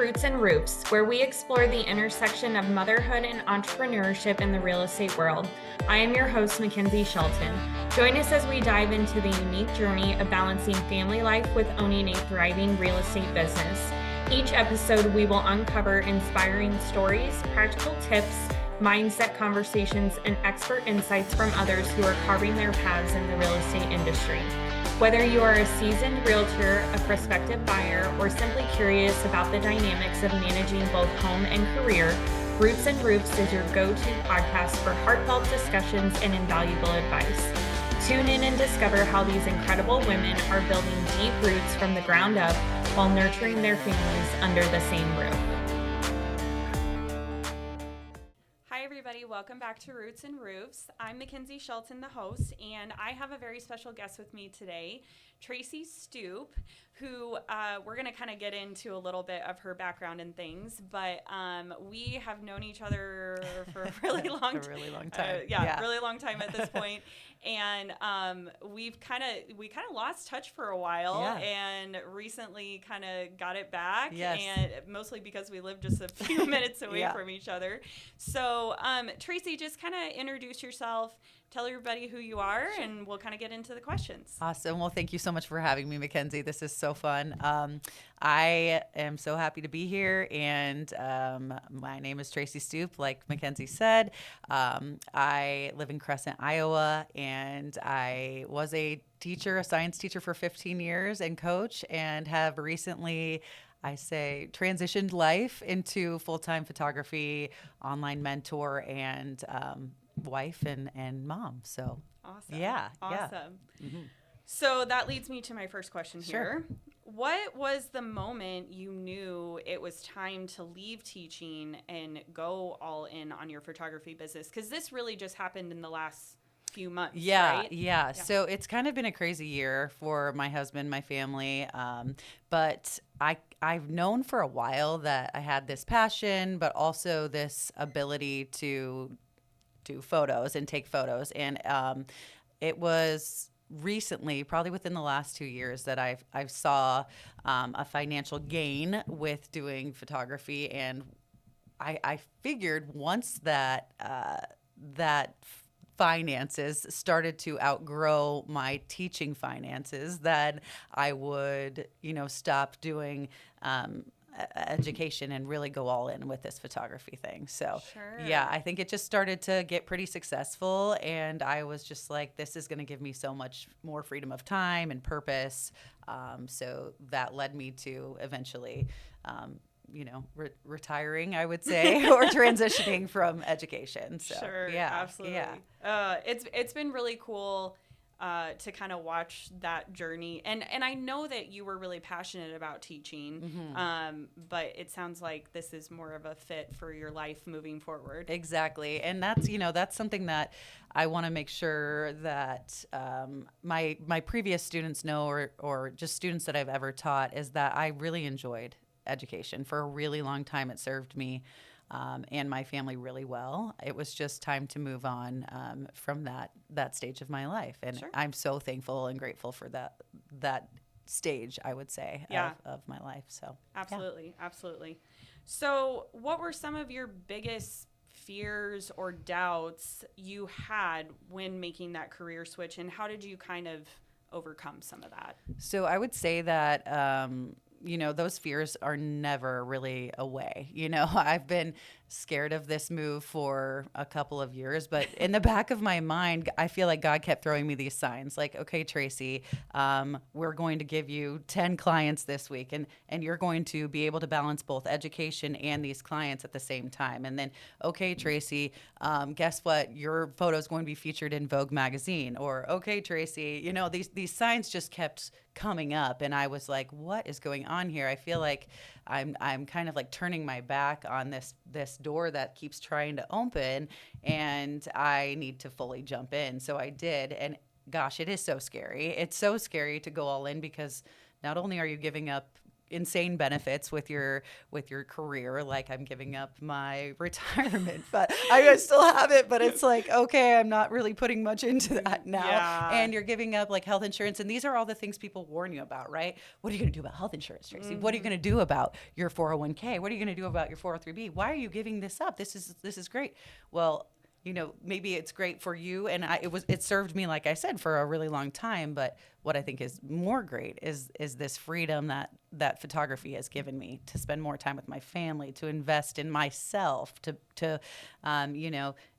Roots and Roofs, where we explore the intersection of motherhood and entrepreneurship in the real estate world. I am your host, Mackenzie Shelton. Join us as we dive into the unique journey of balancing family life with owning a thriving real estate business. Each episode, we will uncover inspiring stories, practical tips, mindset conversations, and expert insights from others who are carving their paths in the real estate industry. Whether you are a seasoned realtor, a prospective buyer, or simply curious about the dynamics of managing both home and career, Roots and Roofs is your go-to podcast for heartfelt discussions and invaluable advice. Tune in and discover how these incredible women are building deep roots from the ground up while nurturing their families under the same roof. Hi, everybody. Welcome back to Roots and Roofs. I'm Mackenzie Shelton, the host, and I have a very special guest with me today, Traci Stoop, who we're going to kind of get into a little bit of her background and things, but we have known each other for a really long time. Really long time. Really long time at this point. And we kind of lost touch for a while, and recently kind of got it back. Yes. And mostly because we live just a few minutes away from each other. So Traci, just kind of introduce yourself, tell everybody who you are, and we'll kind of get into the questions. Awesome. Well, thank you so much for having me, Mackenzie. This is so fun. I am so happy to be here, and my name is Traci Stoop, like Mackenzie said. I live in Crescent, Iowa, and I was a science teacher for 15 years and coach, and have recently, I say, transitioned life into full-time photography, online mentor, and wife and mom. So awesome. Awesome. Mm-hmm. So that leads me to my first question here. Sure. What was the moment you knew it was time to leave teaching and go all in on your photography business? Because this really just happened in the last few months, right? Yeah. So it's kind of been a crazy year for my husband, my family, but I've known for a while that I had this passion, but also this ability to do photos and take photos. And it was recently, probably within the last 2 years, that I've saw a financial gain with doing photography. And I figured once that finances started to outgrow my teaching finances, that I would, stop doing education and really go all in with this photography thing. So I think it just started to get pretty successful, and I was just like, this is going to give me so much more freedom of time and purpose. So that led me to eventually retiring, I would say, or transitioning from education. So, absolutely. Yeah. It's been really cool to kind of watch that journey. And I know that you were really passionate about teaching, but it sounds like this is more of a fit for your life moving forward. Exactly. And that's something that I want to make sure that my previous students know, or just students that I've ever taught, is that I really enjoyed education. For a really long time, it served me and my family really well. It was just time to move on from that stage of my life. And I'm so thankful and grateful for that stage, I would say, of my life. So absolutely. So what were some of your biggest fears or doubts you had when making that career switch, and how did you kind of overcome some of that? So I would say that those fears are never really away. I've been scared of this move for a couple of years, but in the back of my mind, I feel like God kept throwing me these signs like, okay, Traci, we're going to give you 10 clients this week, and you're going to be able to balance both education and these clients at the same time. And then, okay, Traci, guess what? Your photo is going to be featured in Vogue magazine. Or, okay, Traci, these signs just kept coming up, and I was like, what is going on here? I feel like I'm kind of like turning my back on this door that keeps trying to open, and I need to fully jump in. So I did, and gosh, it is so scary. It's so scary to go all in, because not only are you giving up insane benefits with your career. Like I'm giving up my retirement, but I still have it. But it's like, okay, I'm not really putting much into that now. Yeah. And you're giving up like health insurance, and these are all the things people warn you about, right? What are you going to do about health insurance, Traci? What are you going to do about your 401k? What are you going to do about your 403b? Why are you giving this up? This is great. Well, maybe it's great for you, and it served me, like I said, for a really long time. But what I think is more great is this freedom that photography has given me to spend more time with my family, to invest in myself, to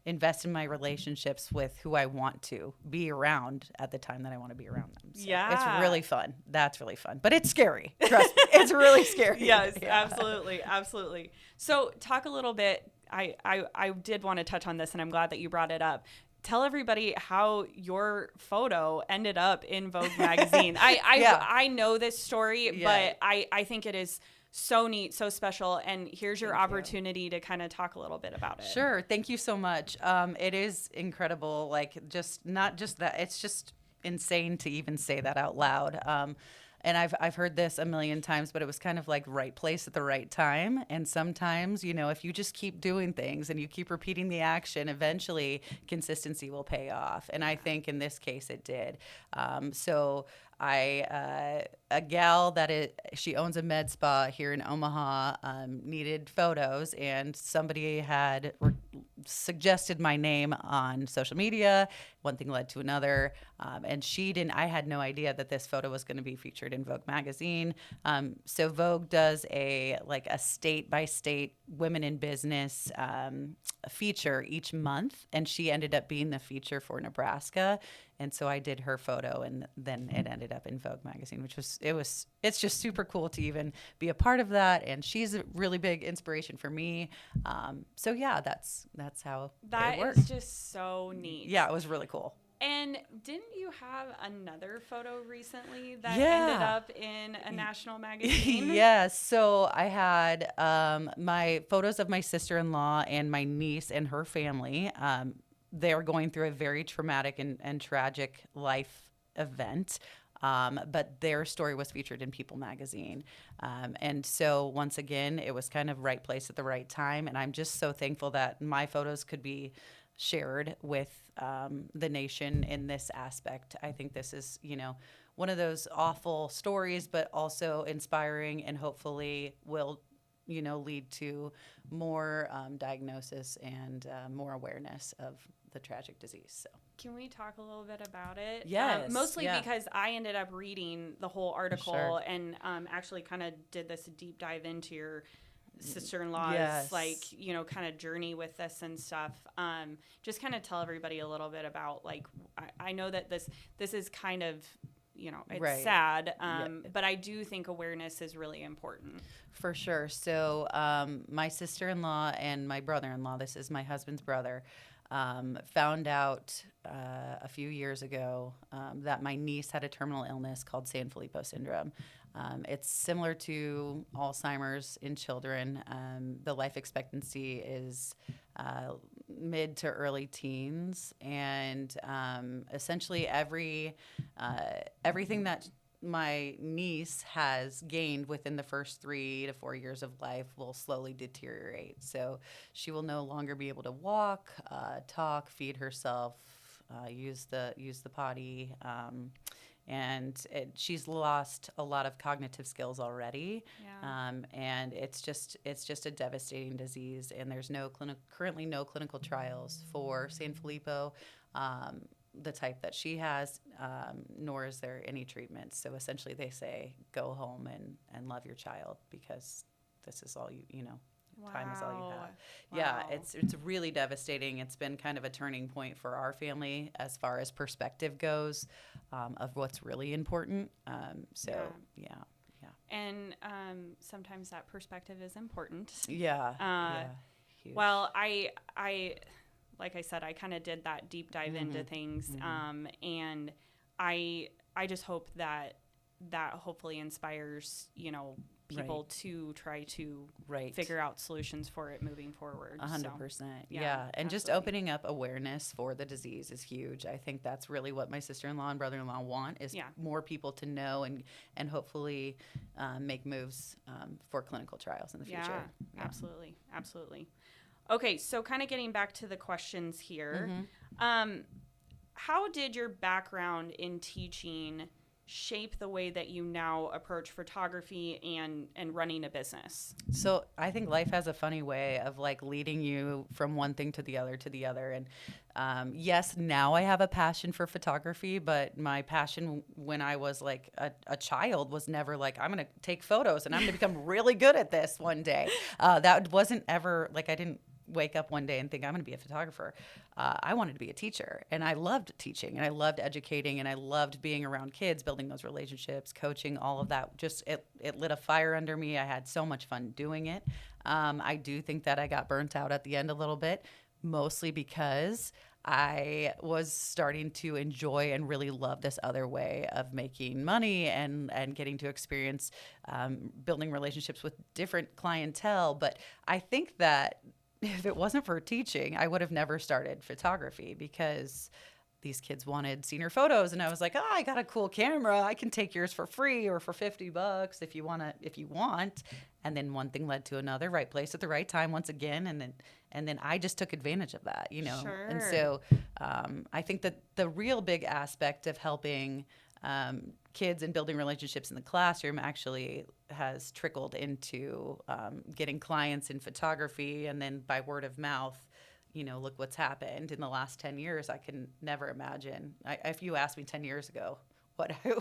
invest in my relationships with who I want to be around at the time that I want to be around them. So it's really fun. That's really fun, but it's scary. Trust me, it's really scary. Yes, yeah. Absolutely. So talk a little bit. I did want to touch on this, and I'm glad that you brought it up. Tell everybody how your photo ended up in Vogue magazine. I know this story, but I think it is so neat, so special. And here's your opportunity to kind of talk a little bit about it. Sure. Thank you so much. It is incredible. Like not just that, it's just insane to even say that out loud. And I've heard this a million times, but it was kind of like right place at the right time. And sometimes, if you just keep doing things and you keep repeating the action, eventually consistency will pay off. And I think in this case it did. So a gal she owns a med spa here in Omaha, needed photos, and somebody had suggested my name on social media. One thing led to another, and I had no idea that this photo was going to be featured in Vogue magazine. So Vogue does a state by state women in business feature each month, and she ended up being the feature for Nebraska. And so I did her photo, and then it ended up in Vogue magazine, it's just super cool to even be a part of that. And she's a really big inspiration for me. So yeah, that's how it worked. That is just so neat. Yeah, it was really cool. And didn't you have another photo recently that ended up in a national magazine? Yes. So I had my photos of my sister-in-law and my niece and her family. They are going through a very traumatic and tragic life event. But their story was featured in People magazine. And so once again, it was kind of right place at the right time. And I'm just so thankful that my photos could be shared with the nation in this aspect. I think this is, one of those awful stories, but also inspiring, and hopefully will lead to more diagnosis and more awareness of the tragic disease. So can we talk a little bit about it? Yes. Mostly because I ended up reading the whole article and actually kind of did this deep dive into your sister-in-law's kind of journey with this and stuff. Just kind of tell everybody a little bit about, I know that this is kind of, it's sad, but I do think awareness is really important. For sure. So my sister-in-law and my brother-in-law, this is my husband's brother, found out a few years ago that my niece had a terminal illness called Sanfilippo syndrome. It's similar to Alzheimer's in children. The life expectancy is mid to early teens, and essentially everything that my niece has gained within the first 3 to 4 years of life will slowly deteriorate. So she will no longer be able to walk, talk, feed herself, use the potty, and she's lost a lot of cognitive skills already. Yeah. And it's just a devastating disease, and there's currently no clinical trials for Sanfilippo, the type that she has, nor is there any treatment. So essentially they say, go home and love your child, because this is all time is all you have. Wow. Yeah, it's really devastating. It's been kind of a turning point for our family as far as perspective goes, of what's really important. Yeah. And sometimes that perspective is important. Yeah. Huge. Well, I like I said, I kind of did that deep dive into things, and I just hope that that hopefully inspires, people to try to figure out solutions for it moving forward. 100%. Yeah. And just opening up awareness for the disease is huge. I think that's really what my sister-in-law and brother-in-law want, is more people to know and hopefully make moves for clinical trials in the future. Yeah, absolutely. Absolutely. Okay. So kind of getting back to the questions here, how did your background in teaching shape the way that you now approach photography and running a business? So I think life has a funny way of like leading you from one thing to the other to the other. And yes, now I have a passion for photography, but my passion when I was like a child was never like, I'm going to take photos and I'm going to become really good at this one day. That wasn't ever like, I didn't wake up one day and think I'm going to be a photographer. I wanted to be a teacher, and I loved teaching, and I loved educating, and I loved being around kids, building those relationships, coaching, all of that. Just it lit a fire under me. I had so much fun doing it. I do think that I got burnt out at the end a little bit, mostly because I was starting to enjoy and really love this other way of making money and getting to experience building relationships with different clientele. But I think that if it wasn't for teaching, I would have never started photography, because these kids wanted senior photos. And I was like, oh, I got a cool camera. I can take yours for free or for $50 if you want. And then one thing led to another, right place at the right time once again. And then I just took advantage of that, Sure. And so I think that the real big aspect of helping kids and building relationships in the classroom actually has trickled into getting clients in photography, and then by word of mouth, look what's happened in the last 10 years. I can never imagine. If you asked me 10 years ago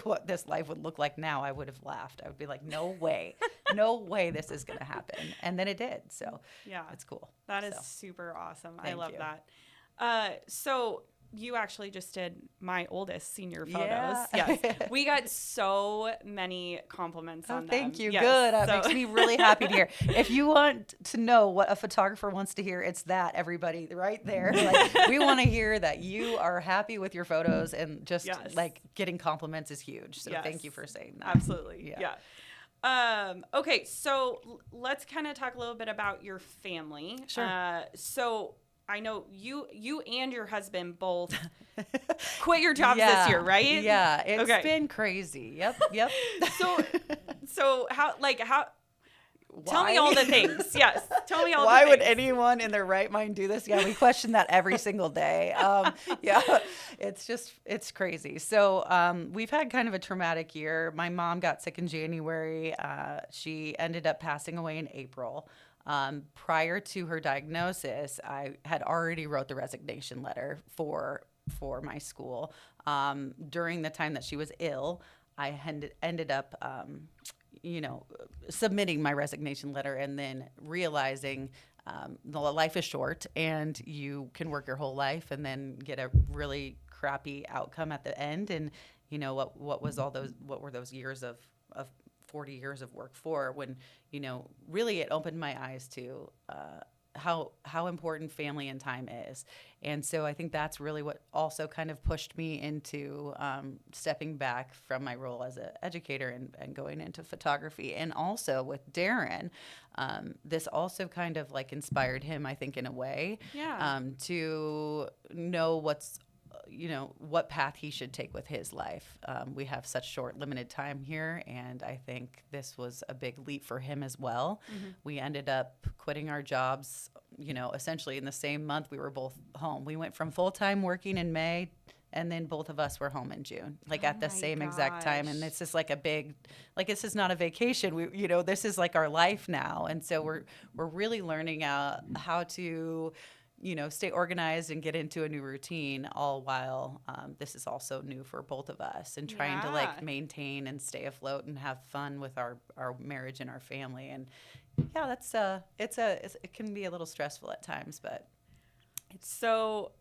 what this life would look like now, I would have laughed. I would be like, no way, no way this is going to happen. And then it did. So yeah, it's cool. That is super awesome. I love that. So you actually just did my oldest senior photos. Yeah. Yes. We got so many compliments on them. Thank you. Yes. Good. That makes me really happy to hear. If you want to know what a photographer wants to hear, it's that, everybody, right there. Like, we want to hear that you are happy with your photos, and just like getting compliments is huge. So thank you for saying that. Absolutely. Yeah. Okay. So let's kind of talk a little bit about your family. Sure. So I know you and your husband both quit your jobs this year, right? Yeah, it's been crazy. Yep. So how? Tell me all the things. Yes, tell me all. Why the things. would anyone in their right mind do this? Yeah, we question that every single day. It's crazy. So we've had kind of a traumatic year. My mom got sick in January. She ended up passing away in April. Prior to her diagnosis, I had already wrote the resignation letter for my school. During the time that she was ill, I ended up, submitting my resignation letter, and then realizing the life is short, and you can work your whole life and then get a really crappy outcome at the end. And what were those years of 40 years of work for, when really it opened my eyes to how important family and time is. And so I think that's really what also kind of pushed me into stepping back from my role as an educator and going into photography. And also with Darren, this also kind of like inspired him, I think, in a way, to know what path he should take with his life. We have such short, limited time here, and I think this was a big leap for him as well. Mm-hmm. We ended up quitting our jobs, essentially in the same month we were both home. We went from full-time working in May, and then both of us were home in June, at the same exact time. And this is like a big, this is not a vacation. We, this is like our life now. And so we're really learning how to stay organized and get into a new routine, all while this is also new for both of us, and trying to maintain and stay afloat and have fun with our marriage and our family. And that's it can be a little stressful at times, but so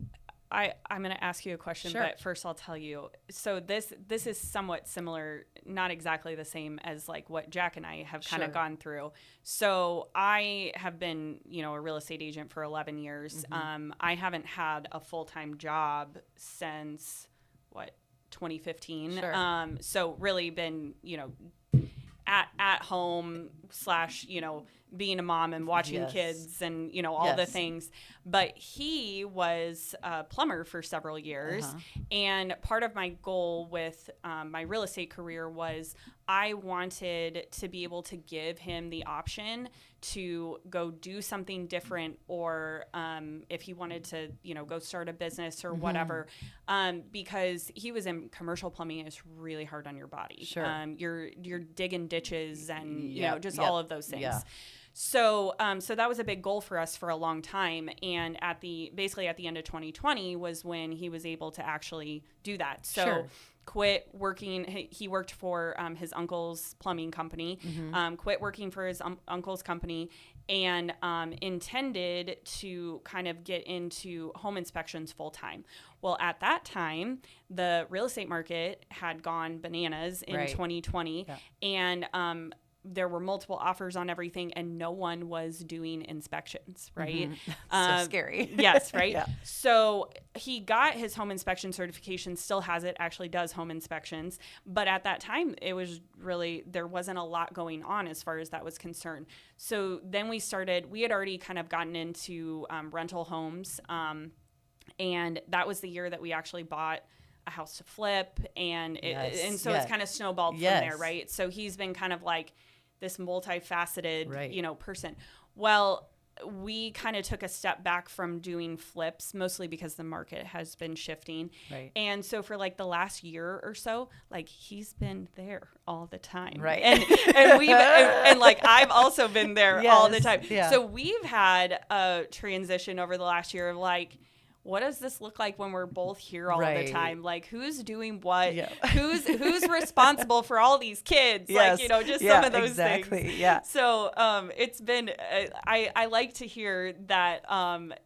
I'm going to ask you a question, Sure. But first I'll tell you. So this is somewhat similar, not exactly the same as like what Jack and I have kind of gone through. So I have been, a real estate agent for 11 years. Mm-hmm. I haven't had a full-time job since 2015. Sure. So really been, at home / being a mom and watching Yes. kids and, all the Yes. things. But he was a plumber for several years. And part of my goal with my real estate career was I wanted to be able to give him the option to go do something different, or if he wanted to, go start a business or whatever, because he was in commercial plumbing. It's really hard on your body. Sure. You're digging ditches and just Yep. all of those things. Yeah. So that was a big goal for us for a long time. And basically at the end of 2020 was when he was able to actually do that. So Sure. quit working. He worked for his uncle's plumbing company, quit working for his uncle's company, and intended to kind of get into home inspections full time. Well, at that time, the real estate market had gone bananas in Right. 2020. Yeah. And there were multiple offers on everything, and no one was doing inspections, right? So scary. Yes, right? Yeah. So he got his home inspection certification, still has it, actually does home inspections. But at that time, it was really, there wasn't a lot going on as far as that was concerned. So then we had already kind of gotten into rental homes. And that was the year that we actually bought a house to flip. And it's kind of snowballed from there, right? So he's been kind of like this multifaceted, Right. person. Well, we kind of took a step back from doing flips, mostly because the market has been shifting. Right. And so for like the last year or so, like he's been there all the time. Right. And we've, and like I've also been there all the time. Yeah. So we've had a transition over the last year of like, what does this look like when we're both here all the time? Like, who's doing what? Yeah. Who's responsible for all these kids? Yes. Like, just some of those exactly. things. Yeah. So it's been, I like to hear that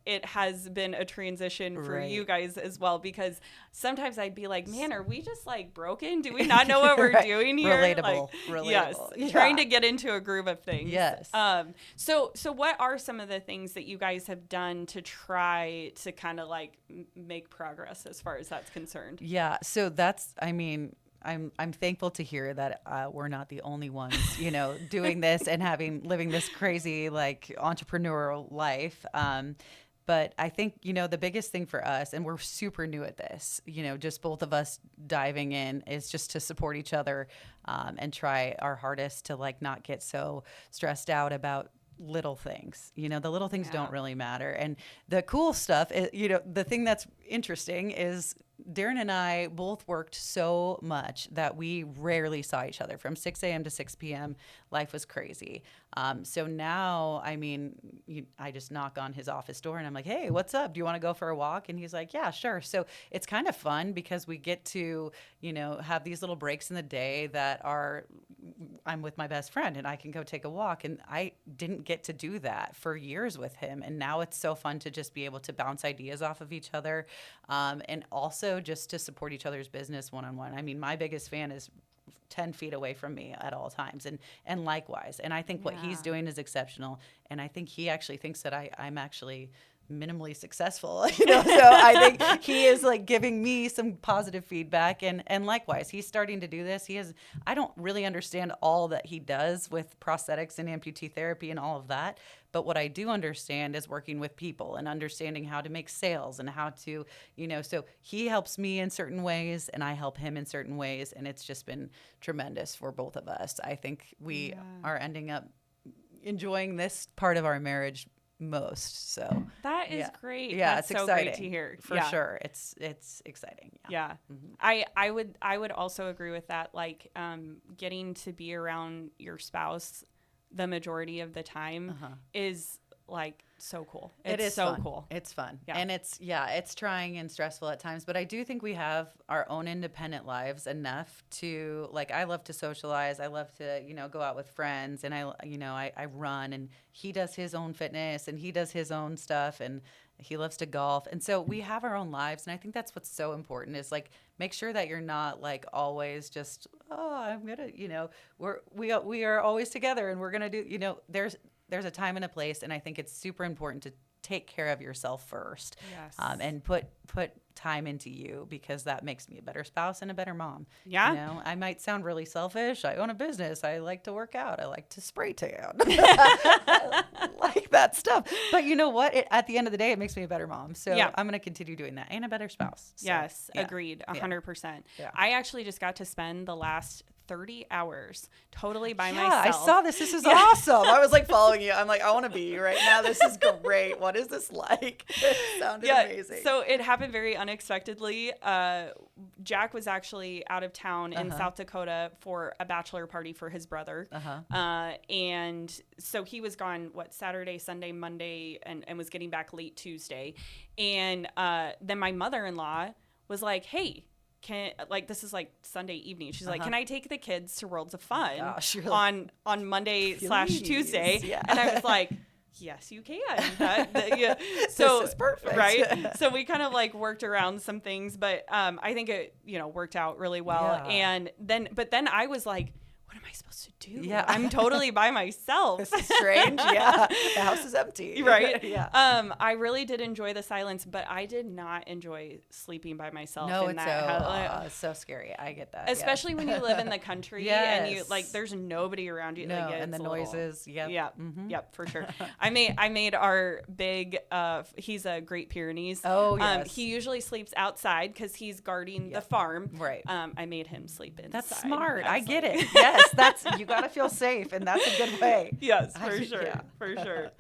it has been a transition for you guys as well, because sometimes I'd be like, man, are we just like broken? Do we not know what we're doing here? Relatable. Yes. Yeah. Trying to get into a groove of things. Yes. So what are some of the things that you guys have done to try to kind of like make progress as far as that's concerned? Yeah. So I'm thankful to hear that we're not the only ones, doing this and living this crazy like entrepreneurial life. But I think, the biggest thing for us, and we're super new at this, just both of us diving in, is just to support each other and try our hardest to like not get so stressed out about little things. The little things don't really matter. And the cool stuff is, the thing that's interesting is Darren and I both worked so much that we rarely saw each other from 6 a.m. to 6 p.m. Life was crazy. So now, I just knock on his office door and I'm like, hey, what's up? Do you want to go for a walk? And he's like, yeah, sure. So it's kind of fun because we get to, have these little breaks in the day that I'm with my best friend and I can go take a walk. And I didn't get to do that for years with him. And now it's so fun to just be able to bounce ideas off of each other. And also just to support each other's business one-on-one. My biggest fan is 10 feet away from me at all times, and likewise. And I think what he's doing is exceptional. And I think he actually thinks that I'm actually minimally successful, so I think he is like giving me some positive feedback, and likewise, he's starting to do this. I don't really understand all that he does with prosthetics and amputee therapy and all of that, but what I do understand is working with people and understanding how to make sales and how to, so he helps me in certain ways and I help him in certain ways, and it's just been tremendous for both of us. I think we are ending up enjoying this part of our marriage most. So that is great. Yeah, that's it's so exciting great to hear. for sure. It's exciting. Yeah. I would also agree with that. Like getting to be around your spouse the majority of the time is like so cool. It is so fun. cool. It's fun. Yeah. And it's trying and stressful at times, but I do think we have our own independent lives enough to, like, I love to socialize. I love to, go out with friends, and I run, and he does his own fitness and he does his own stuff, and he loves to golf. And so we have our own lives. And I think that's what's so important is like, make sure that you're not like always just, I'm going to, we are always together and we're going to do, there's a time and a place. And I think it's super important to take care of yourself first. Yes. And put time into you, because that makes me a better spouse and a better mom. Yeah. You know, I might sound really selfish. I own a business. I like to work out. I like to spray tan. I like that stuff. But you know what? At the end of the day, it makes me a better mom. So I'm going to continue doing that, and a better spouse. So, yes. Agreed. 100%. Yeah. I actually just got to spend the last 30 hours totally by Yeah, myself. I saw this. This is awesome. I was like following you. I'm like, I want to be you right now. This is great. What is this like? It sounded amazing. So it happened very unexpectedly. Jack was actually out of town in South Dakota for a bachelor party for his brother. And so he was gone, Saturday, Sunday, Monday, and was getting back late Tuesday. And then my mother-in-law was like, hey, this is like Sunday evening. She's like, can I take the kids to Worlds of Fun on Monday / Tuesday? Yeah. And I was like, yes, you can. So this is perfect. Right. So we kind of like worked around some things, but I think it, worked out really well. Yeah. And then I was like, what am I supposed to do? Yeah. I'm totally by myself. This is strange. Yeah. The house is empty. Right. Yeah. I really did enjoy the silence, but I did not enjoy sleeping by myself. No, in it's that so scary. I get that. Especially when you live in the country and you there's nobody around you. No, like, and the noises. Yep. Yeah. Mm-hmm. Yep, for sure. I made our big, he's a Great Pyrenees. Oh, yes. He usually sleeps outside because he's guarding the farm. Right. I made him sleep inside. That's smart. I get it. Yes. You got to feel safe, and that's a good way. Yes, for sure. Yeah. For sure.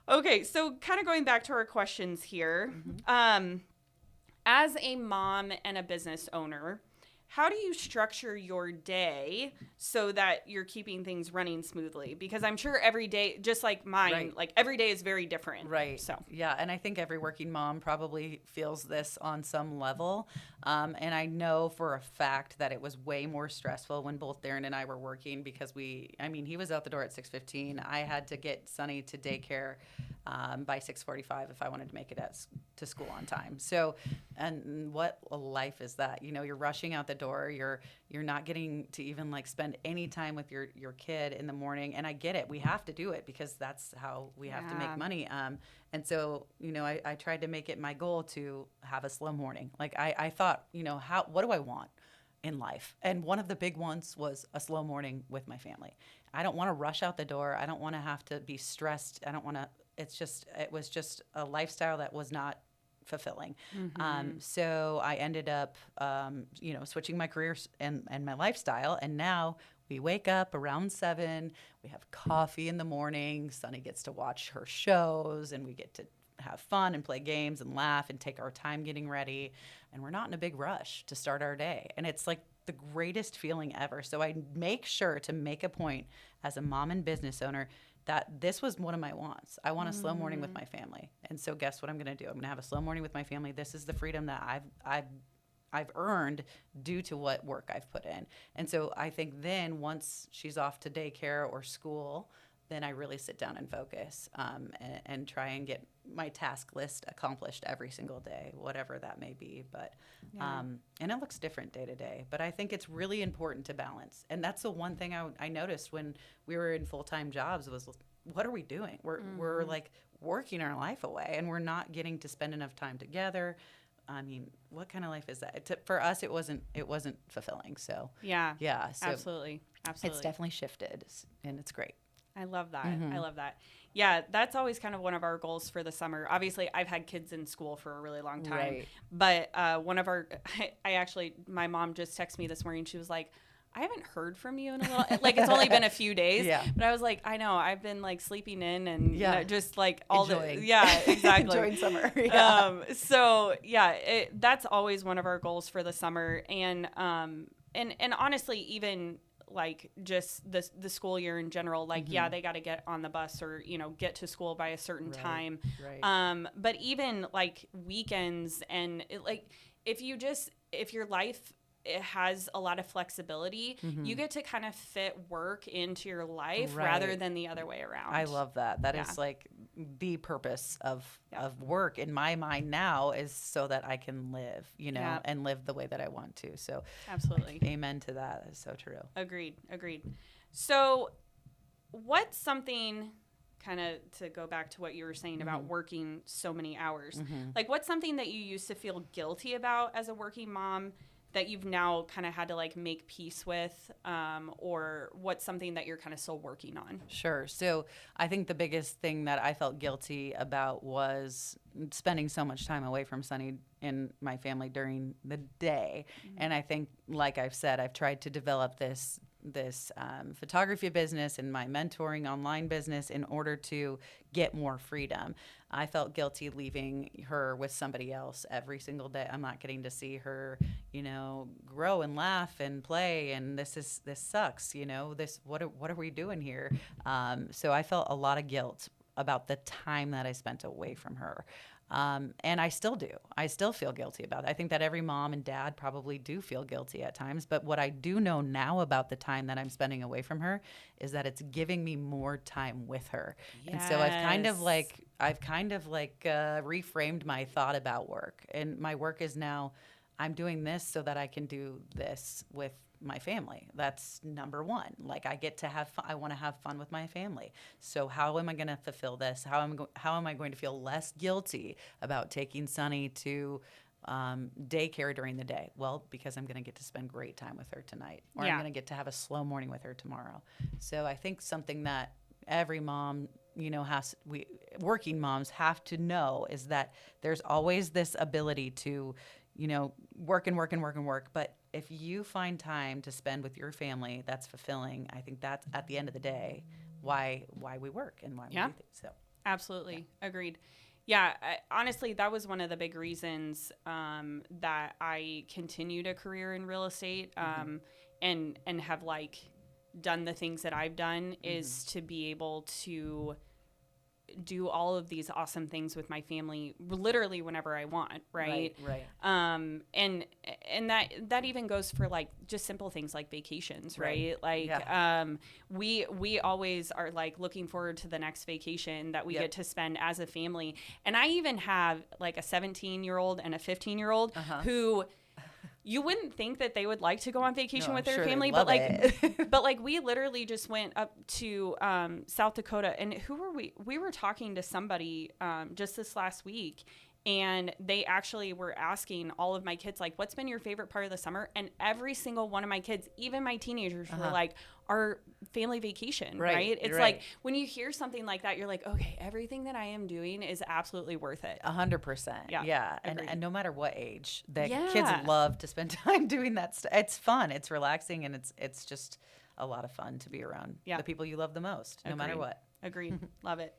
Okay, so kind of going back to our questions here. As a mom and a business owner, how do you structure your day so that you're keeping things running smoothly? Because I'm sure every day, just like mine, like every day is very different. Right. So yeah, and I think every working mom probably feels this on some level. And I know for a fact that it was way more stressful when both Darren and I were working, because he was out the door at 6:15. I had to get Sonny to daycare by 6:45 if I wanted to make it to school on time. So, and what a life is that? You're rushing out the door. You're not getting to even like spend any time with your kid in the morning. And I get it. We have to do it because that's how we have to make money. And so, I tried to make it my goal to have a slow morning. Like I thought, what do I want in life? And one of the big ones was a slow morning with my family. I don't want to rush out the door. I don't want to have to be stressed. I don't want to, it was just a lifestyle that was not fulfilling. So I ended up, switching my career and my lifestyle. And now we wake up around 7, we have coffee in the morning. Sunny gets to watch her shows, and we get to have fun and play games and laugh and take our time getting ready. And we're not in a big rush to start our day. And it's like the greatest feeling ever. So I make sure to make a point as a mom and business owner that this was one of my wants. I want a slow morning with my family. And so guess what I'm going to do? I'm going to have a slow morning with my family. This is the freedom that I've earned due to what work I've put in. And so I think then once she's off to daycare or school, then I really sit down and focus and try and get my task list accomplished every single day, whatever that may be. But and it looks different day to day. But I think it's really important to balance. And that's the one thing I noticed when we were in full-time jobs was, what are we doing? We're like working our life away, and we're not getting to spend enough time together. I mean, what kind of life is that? For us, it wasn't fulfilling. So yeah, so absolutely. It's definitely shifted, and it's great. I love that. I love that. Yeah, that's always kind of one of our goals for the summer. Obviously, I've had kids in school for a really long time. Right. But my mom just texted me this morning. She was like, I haven't heard from you in a little, like it's only been a few days. Yeah. But I was like, I know, I've been like sleeping in and just like all enjoying. Exactly. Enjoying summer. Yeah. So yeah, that's always one of our goals for the summer. And honestly, even like just the school year in general, like, they got to get on the bus or, get to school by a certain time. Right. But even like weekends and if your life, it has a lot of flexibility, you get to kind of fit work into your life rather than the other way around. I love that. That is like the purpose of work in my mind now, is so that I can live, and live the way that I want to. So absolutely. Amen to that. That's so true. Agreed. So what's something kind of to go back to what you were saying about working so many hours. Like, what's something that you used to feel guilty about as a working mom that you've now kind of had to like make peace with, or what's something that you're kind of still working on? Sure. So I think the biggest thing that I felt guilty about was spending so much time away from Sunny and my family during the day. And I think, like I've said, I've tried to develop this photography business and my mentoring online business in order to get more freedom. I felt guilty leaving her with somebody else every single day. I'm not getting to see her, grow and laugh and play. And this sucks. What are we doing here? So I felt a lot of guilt about the time that I spent away from her. And I still do. I still feel guilty about it. I think that every mom and dad probably do feel guilty at times. But what I do know now about the time that I'm spending away from her is that it's giving me more time with her. Yes. And so I've kind of reframed my thought about work. And my work is now, I'm doing this so that I can do this with my family. That's number one. Like, I get to have fun. I want to have fun with my family. So how am I going to fulfill this? How am I going to feel less guilty about taking Sunny to daycare during the day? Well, because I'm going to get to spend great time with her tonight, or I'm going to get to have a slow morning with her tomorrow. So I think something that every mom, working moms have to know is that there's always this ability to, work and work and work and work. But if you find time to spend with your family that's fulfilling, I think that's, at the end of the day, why we work and why we do things. So absolutely. Agreed. Yeah, honestly, that was one of the big reasons that I continued a career in real estate and have like done the things that I've done is to be able to do all of these awesome things with my family literally whenever I want, right? And that even goes for like just simple things like vacations, right? Like we always are like looking forward to the next vacation that we get to spend as a family. And I even have like a 17-year-old and a 15-year-old who you wouldn't think that they would like to go on vacation with their family, but like we literally just went up to South Dakota, and who were we? We were talking to somebody just this last week, and they actually were asking all of my kids, like, what's been your favorite part of the summer? And every single one of my kids, even my teenagers, were like, our family vacation, right? It's like when you hear something like that, you're like, okay, everything that I am doing is absolutely worth it. 100%. Yeah. And no matter what age, the kids love to spend time doing that stuff. It's fun. It's relaxing. And it's just a lot of fun to be around the people you love the most, no matter what. Agreed. Love it.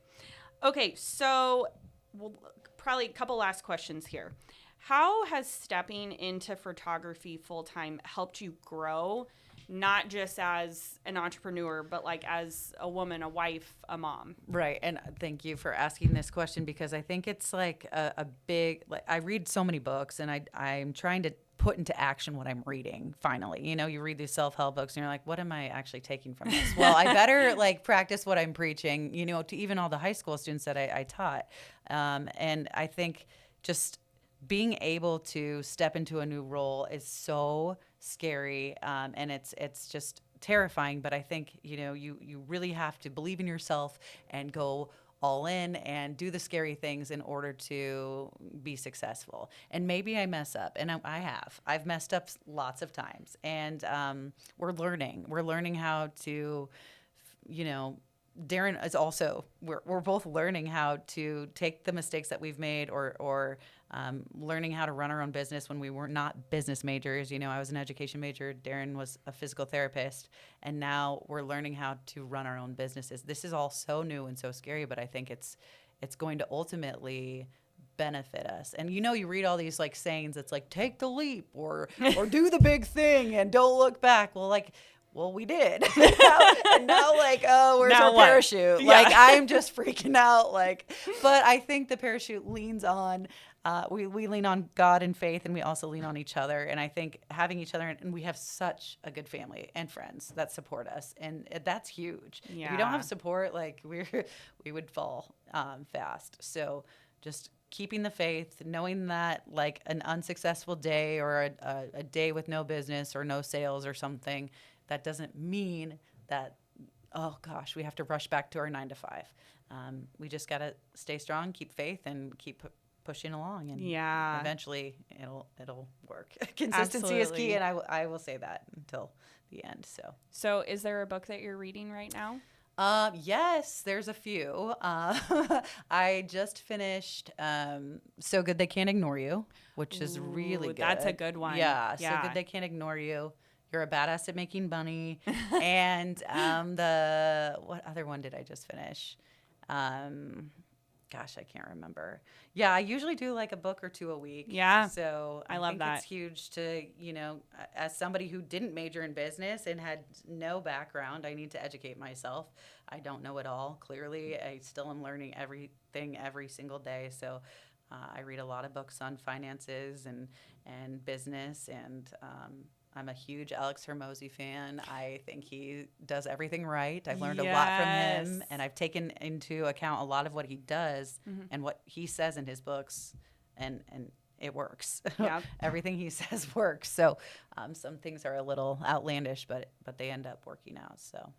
Okay. So we'll probably a couple last questions here. How has stepping into photography full-time helped you grow, not just as an entrepreneur, but like as a woman, a wife, a mom? Right. And thank you for asking this question, because I think it's like a big, like, I read so many books, and I'm trying to put into action what I'm reading. Finally, you read these self-help books and you're like, what am I actually taking from this? Well, I better like practice what I'm preaching, to even all the high school students that I taught. And I think just being able to step into a new role is so scary, and it's just terrifying. But I think you really have to believe in yourself and go all in and do the scary things in order to be successful. And maybe I mess up, and I've messed up lots of times, and we're learning how to, Darren is also, we're both learning how to take the mistakes that we've made, or learning how to run our own business when we were not business majors. I was an education major. Darren was a physical therapist. And now we're learning how to run our own businesses. This is all so new and so scary, but I think it's going to ultimately benefit us. And you read all these like sayings, it's like, take the leap or do the big thing and don't look back. Well, we did. and now like, oh, where's our parachute? Yeah. Like, I'm just freaking out. But I think the parachute leans on, we lean on God and faith, and we also lean on each other. And I think having each other, and we have such a good family and friends that support us. And that's huge. Yeah. If we don't have support, like we would fall fast. So just keeping the faith, knowing that like an unsuccessful day or a day with no business or no sales or something, that doesn't mean that oh gosh, we have to rush back to our 9 to 5. We just got to stay strong, keep faith, and keep pushing along, and eventually it'll work. Consistency is key, and I will say that until the end. So is there a book that you're reading right now? Yes, there's a few. I just finished So Good They Can't Ignore You, which is really good. That's a good one. Yeah, So Good They Can't Ignore You. You're a badass at making money. And what other one did I just finish? Gosh, I can't remember. Yeah, I usually do like a book or two a week. Yeah. So I love think that. It's huge to, as somebody who didn't major in business and had no background, I need to educate myself. I don't know it all, clearly. I still am learning everything every single day. So I read a lot of books on finances and business, and I'm a huge Alex Hormozi fan. I think he does everything right. I've learned a lot from him, and I've taken into account a lot of what he does and what he says in his books, and it works. Yeah. Everything he says works. So some things are a little outlandish, but they end up working out. So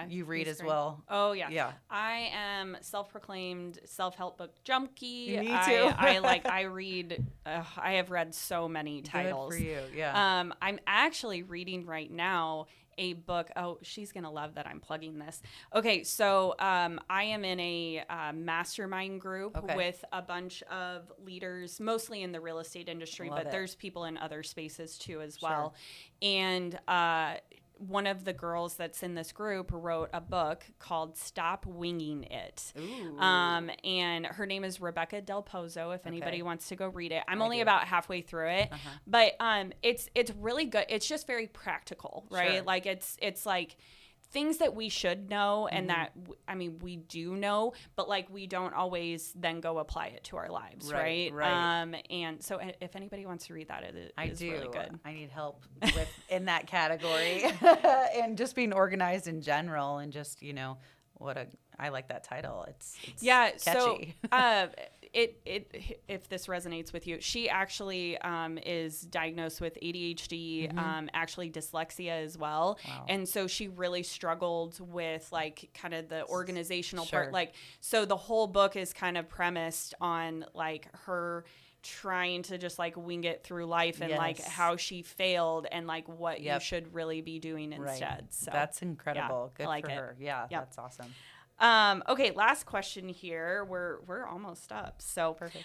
you read as well? Oh, yeah. Yeah. I am self-proclaimed self-help book junkie. Me too. I read, I have read so many titles. Good for you, yeah. I'm actually reading right now a book. Oh, she's going to love that I'm plugging this. Okay, so I am in a mastermind group with a bunch of leaders, mostly in the real estate industry, but there's people in other spaces too as well. And one of the girls that's in this group wrote a book called Stop Winging It. And her name is Rebecca Del Pozo, if anybody wants to go read it. I'm only about halfway through it, but it's really good. It's just very practical, right? Sure. Like it's like things that we should know and that, we do know, but like we don't always then go apply it to our lives, right? And so if anybody wants to read that, it is really good. I need help in that category and just being organized in general, and just, I like that title. It's catchy. So if this resonates with you, she actually is diagnosed with ADHD, actually dyslexia as well. Wow. And so she really struggled with like kind of the organizational part. Like, so the whole book is kind of premised on like her trying to just like wing it through life and like how she failed and like what you should really be doing instead. So that's incredible. Good for her. Yeah, that's awesome. Okay, last question here. We're almost up. So, perfect.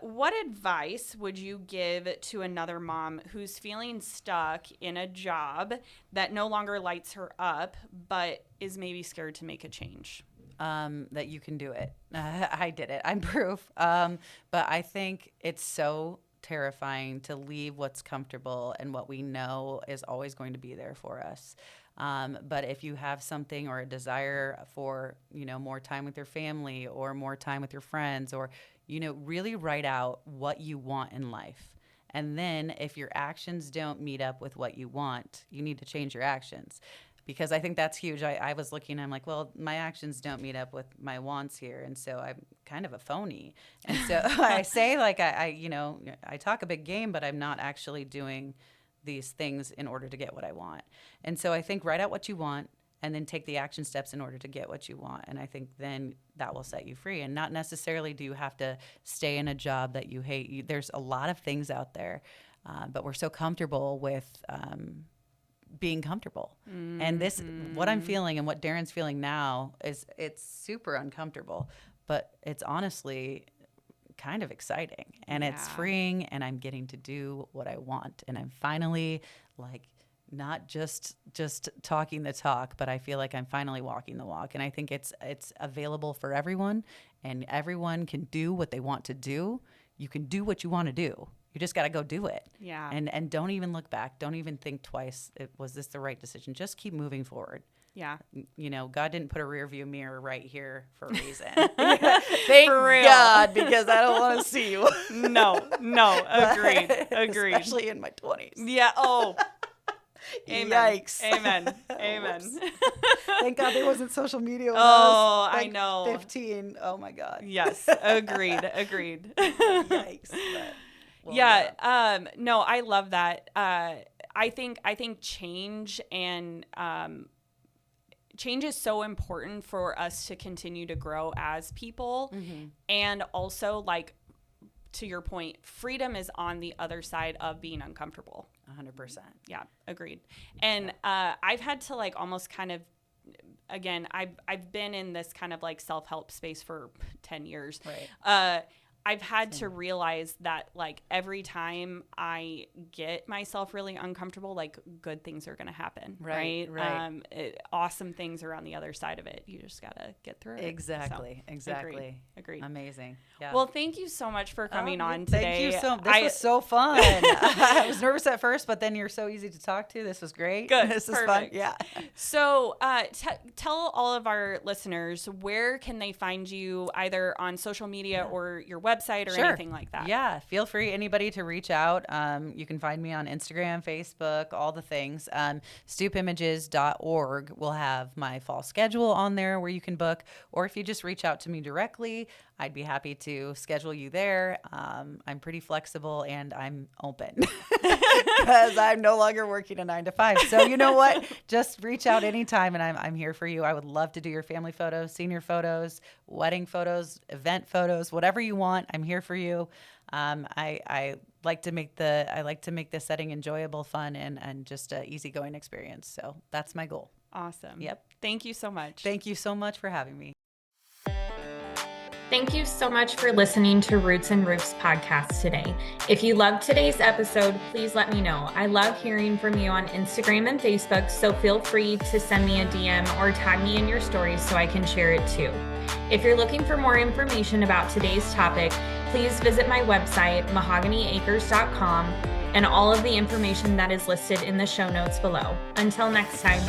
What advice would you give to another mom who's feeling stuck in a job that no longer lights her up, but is maybe scared to make a change? That you can do it. I did it. I'm proof. But I think it's so terrifying to leave what's comfortable and what we know is always going to be there for us. But if you have something or a desire for, more time with your family or more time with your friends, or, really write out what you want in life. And then if your actions don't meet up with what you want, you need to change your actions. Because I think that's huge. I was looking, I'm like, well, my actions don't meet up with my wants here. And so I'm kind of a phony. And so I say, like, I talk a big game, but I'm not actually doing these things in order to get what I want. And so I think write out what you want and then take the action steps in order to get what you want. And I think then that will set you free. And not necessarily do you have to stay in a job that you hate. There's a lot of things out there, but we're so comfortable with being comfortable. And this, what I'm feeling and what Darren's feeling now it's super uncomfortable, but it's honestly kind of exciting, and it's freeing, and I'm getting to do what I want, and I'm finally like not just talking the talk, but I feel like I'm finally walking the walk. And I think it's available for everyone, and everyone can do what they want to do. You can do what you want to do. You just got to go do it. Yeah. And don't even look back. Don't even think twice. Was this the right decision? Just keep moving forward. Yeah. God didn't put a rear view mirror right here for a reason. Thank God, because I don't want to see you. No, agreed. Especially in my 20s. Yeah. Oh. Amen. Yikes. Amen. Thank God there wasn't social media when I know. 15. Oh my God. Yes. Agreed. Yikes. No, I love that. I think change and change is so important for us to continue to grow as people. And also, like, to your point, freedom is on the other side of being uncomfortable. 100%. Yeah, agreed. And I've had to, like, almost kind of, again, I've been in this kind of like self-help space for 10 years. Right. I've had to realize that, like, every time I get myself really uncomfortable, like, good things are going to happen. Right. Awesome things are on the other side of it. You just got to get through it. Exactly. So, Exactly. Agreed. Amazing. Yeah. Well, thank you so much for coming on today. Thank you so much. This was so fun. I was nervous at first, but then you're so easy to talk to. This was great. Good. This is fun. Perfect. Yeah. So tell all of our listeners, where can they find you, either on social media or your website or anything like that? Yeah. Feel free, anybody, to reach out. You can find me on Instagram, Facebook, all the things. Stoopimages.org will have my fall schedule on there where you can book. Or if you just reach out to me directly, I'd be happy to schedule you there. I'm pretty flexible and I'm open because I'm no longer working a 9 to 5. So you know what? Just reach out anytime and I'm here for you. I would love to do your family photos, senior photos, wedding photos, event photos, whatever you want. I'm here for you. I like to make the setting enjoyable, fun, and just an easygoing experience. So that's my goal. Awesome. Yep. Thank you so much. Thank you so much for having me. Thank you so much for listening to Roots and Roofs podcast today. If you loved today's episode, please let me know. I love hearing from you on Instagram and Facebook, so feel free to send me a DM or tag me in your stories so I can share it too. If you're looking for more information about today's topic, please visit my website, mahoganyacres.com, and all of the information that is listed in the show notes below. Until next time.